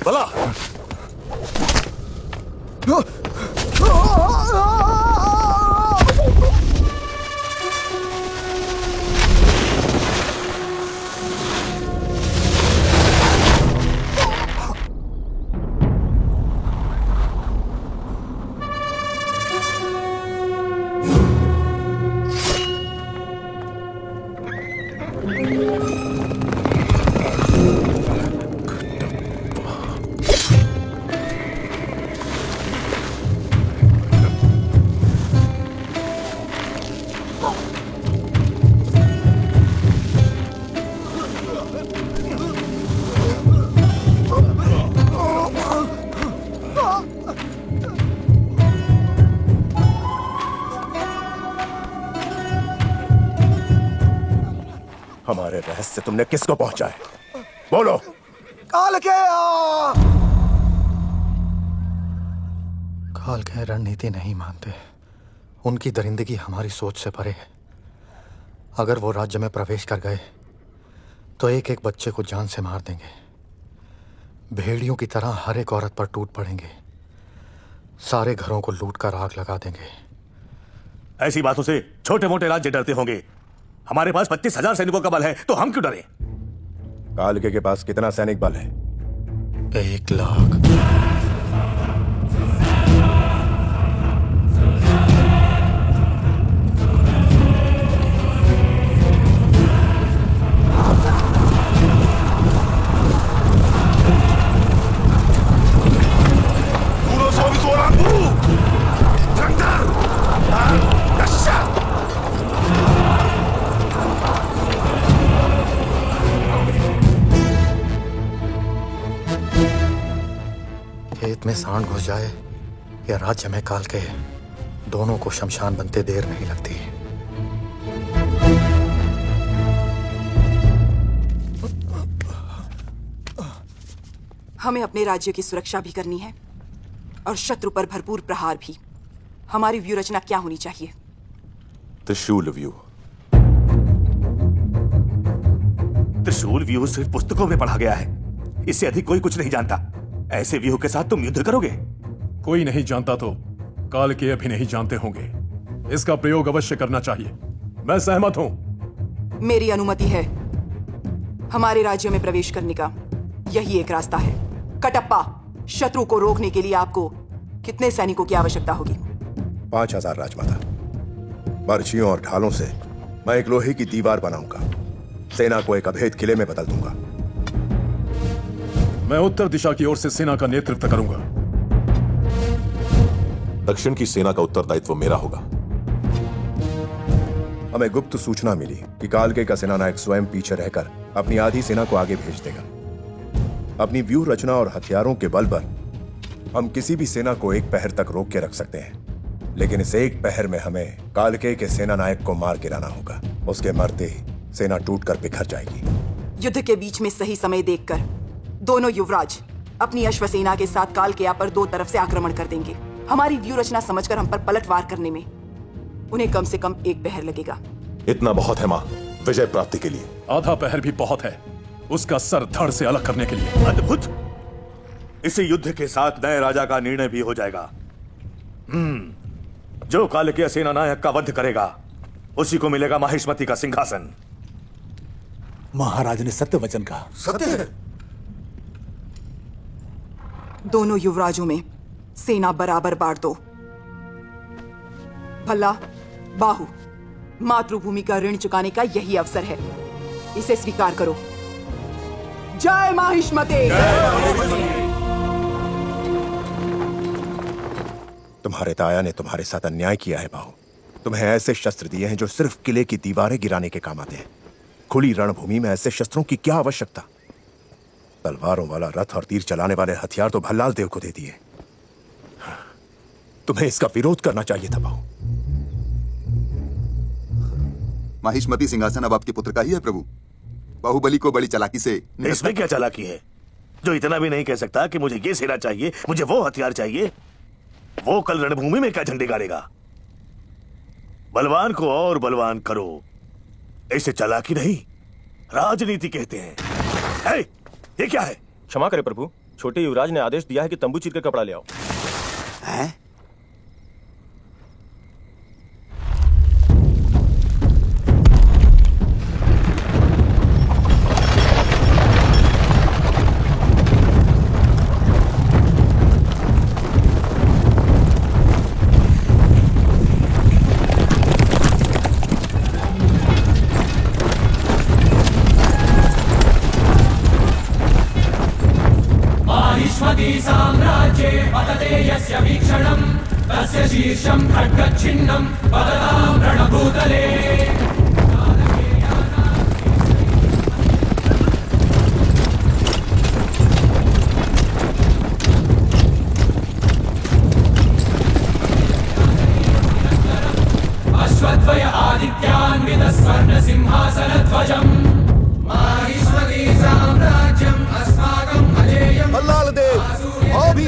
भला हमारे रहस्य तुमने किसको पहुंचाए? बोलो। कालके रणनीति नहीं मानते। उनकी दरिंदगी हमारी सोच से परे है। अगर वो राज्य में प्रवेश कर गए तो एक एक बच्चे को जान से मार देंगे। भेड़ियों की तरह हर एक औरत पर टूट पड़ेंगे। सारे घरों को लूट कर आग लगा देंगे। ऐसी बातों से छोटे मोटे राज्य डरते होंगे। हमारे पास 25,000 सैनिकों का बल है, तो हम क्यों डरें? कालके के पास कितना सैनिक बल है? 1 लाख। खेत में सांड घुस जाए या राज्य में कालके, दोनों को शमशान बनते देर नहीं लगती। हमें अपने राज्य की सुरक्षा भी करनी है और शत्रु पर भरपूर प्रहार भी। हमारी व्यूह रचना क्या होनी चाहिए? त्रिशूल व्यूह। त्रिशूल व्यूह सिर्फ पुस्तकों में पढ़ा गया है। इससे अधिक कोई कुछ नहीं जानता। ऐसे व्यूह के साथ तुम युद्ध करोगे? कोई नहीं जानता तो कालके अभी नहीं जानते होंगे। इसका प्रयोग अवश्य करना चाहिए। मैं सहमत हूं। मेरी अनुमति है। हमारे राज्य में प्रवेश करने का यही एक रास्ता है। कटप्पा, शत्रु को रोकने के लिए आपको कितने सैनिकों की आवश्यकता होगी? 5,000 राजमाता। बर्छियों और ढालों से मैं एक लोहे की दीवार बनाऊंगा। सेना को एक अभेद किले में बदल दूंगा। मैं उत्तर दिशा की ओर से सेना का नेतृत्व करूंगा। दक्षिण की सेना का उत्तरदायित्व मेरा होगा। हमें गुप्त सूचना मिली कि कालके का सेनानायक स्वयं पीछे रहकर अपनी आधी सेना को आगे भेज देगा। अपनी व्यूह रचना और हथियारों के बल पर हम किसी भी सेना को एक पहर तक रोक के रख सकते हैं, लेकिन इस एक पहर में हमें कालके के सेनानायक को मार गिराना होगा। उसके मरते ही सेना टूटकर बिखर जाएगी। युद्ध के बीच में सही समय देखकर दोनों युवराज अपनी अश्वसेना के साथ कालकेया पर दो तरफ से आक्रमण कर देंगे। हमारी व्यूह रचना समझकर हम पर पलटवार करने में उन्हें कम से कम एक पहर लगेगा। इतना बहुत है मां, विजय प्राप्ति के लिए। आधा पहर भी बहुत है, उसका सर धड़ से अलग करने के लिए। अद्भुत। इसी युद्ध के साथ नए राजा का निर्णय भी हो जाएगा। जो कालकेय सेनानायक का वध करेगा उसी को मिलेगा माहिष्मति का सिंहासन। महाराज ने सत्य वचन कहा। सत्य है। दोनों युवराजों में सेना बराबर बांट दो। भल्ला, बाहु, मातृभूमि का ऋण चुकाने का यही अवसर है। इसे स्वीकार करो। जय माहिष्मते। तुम्हारे ताया ने तुम्हारे साथ अन्याय किया है बाहु। तुम्हें ऐसे शस्त्र दिए हैं जो सिर्फ किले की दीवारें गिराने के काम आते हैं। खुली रणभूमि में ऐसे शस्त्रों की क्या आवश्यकता? तलवारों वाला रथ और तीर चलाने वाले हथियार तो भल्लाल देव को दे दिए। तुम्हें इसका विरोध करना चाहिए था बाहु। माहिष्मति सिंहासन अब आपके पुत्र का ही है प्रभु। बाहुबली को बड़ी चालाकी से। इसमें क्या चालाकी है? जो इतना भी नहीं कह सकता कि मुझे ये सेना चाहिए, मुझे वो हथियार चाहिए, वो कल रणभूमि में क्या झंडे गाड़ेगा? बलवान को और बलवान करो, इसे चालाकी नहीं राजनीति कहते हैं। ये क्या है? क्षमा करें प्रभु, छोटे युवराज ने आदेश दिया है कि तंबू चीर के कपड़ा ले आओ। हैं? साम्राज्ये पतते यस्य वीक्षणं तस्य शीर्षं खड्गच्छिन्नं पततां रणभूतले। अश्वत्थय आदित्यान्वित स्वर्ण सिंहासनध्वजम् माहिष्मती साम्राज्यम् अस्माकम् अजेयम्। मल्लाल देव अभी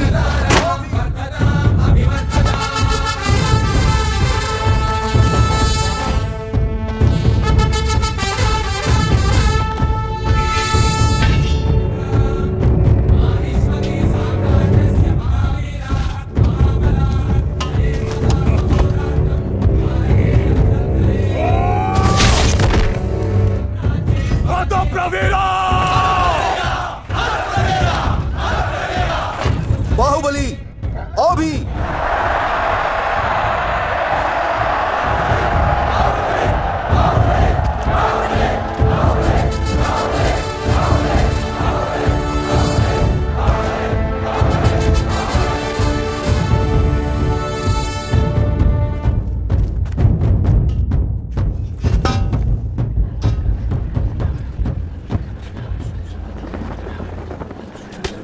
बाहुबली अभी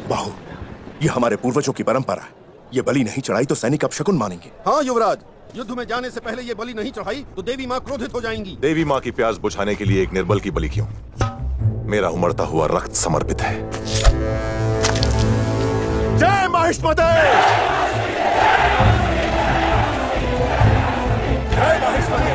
बाहु, ये हमारे पूर्वजों की परंपरा है। ये बलि नहीं चढ़ाई तो सैनिक अपशकुन मानेंगे। हाँ युवराज, युद्ध में जाने से पहले ये बलि नहीं चढ़ाई तो देवी माँ क्रोधित हो जाएंगी। देवी माँ की प्यास बुझाने के लिए एक निर्बल की बलि क्यों? मेरा उमड़ता हुआ रक्त समर्पित है। जय महिष्मती! जय महिष्मती!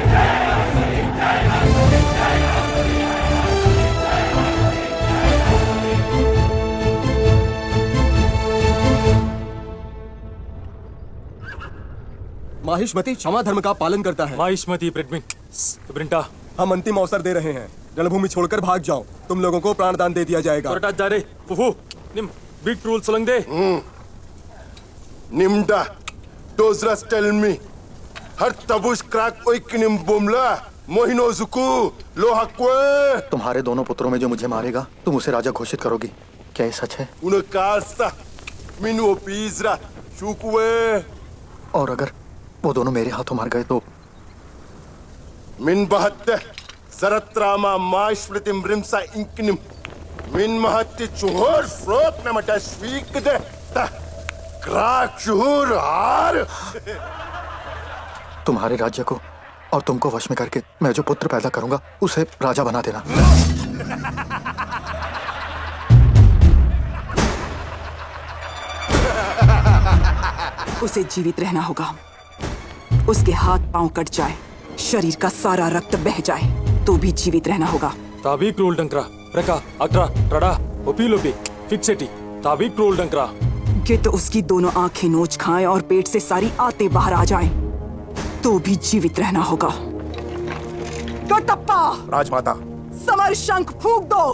माहिष्मती क्षमा धर्म का पालन करता है। माहिष्मती ब्रिंटा हम अंतिम अवसर दे रहे हैं, रणभूमि छोड़कर भाग जाओ, तुम लोगों को प्राणदान दे दिया जाएगा। जा रे फुफू निम बिग रूल सलंग दे। Nimda, Dozras tell me, हर तबुश क्राक ओई किनिम बुमला, मोहिनो जुकू, लोहाक्वे। तुम्हारे दोनों पुत्रों में जो मुझे मारेगा तुम उसे राजा घोषित करोगी, क्या ये सच है? उनकास्ता, मिनु पीजरा, शुक्वे। और अगर वो दोनों मेरे हाथों मार गए तो? मिन बहत्ते, जरत्रामा माश्वृतिम रिमसा इंकिनिम, मिन महत्ति चुहोर फ्रोत नमटा स्वीक दे, ता क्राक चुहोर हार। तुम्हारे राज्य को और तुमको वश में करके मैं जो पुत्र पैदा करूंगा उसे राजा बना देना। उसे जीवित रहना होगा, उसके हाथ पांव कट जाए, शरीर का सारा रक्त बह जाए तो भी जीवित रहना होगा। ताबी क्रूल डंकरा रका अट्रा ट्रडा ओपीलोपी फिक्सेटी ताबी क्रूल डंकरा। कि तो उसकी दोनों आंखें नोच खाएं और पेट से सारी आते बाहर आ जाएं तो भी जीवित रहना होगा। कटप्पा राजमाता, समर शंख फूंक दो।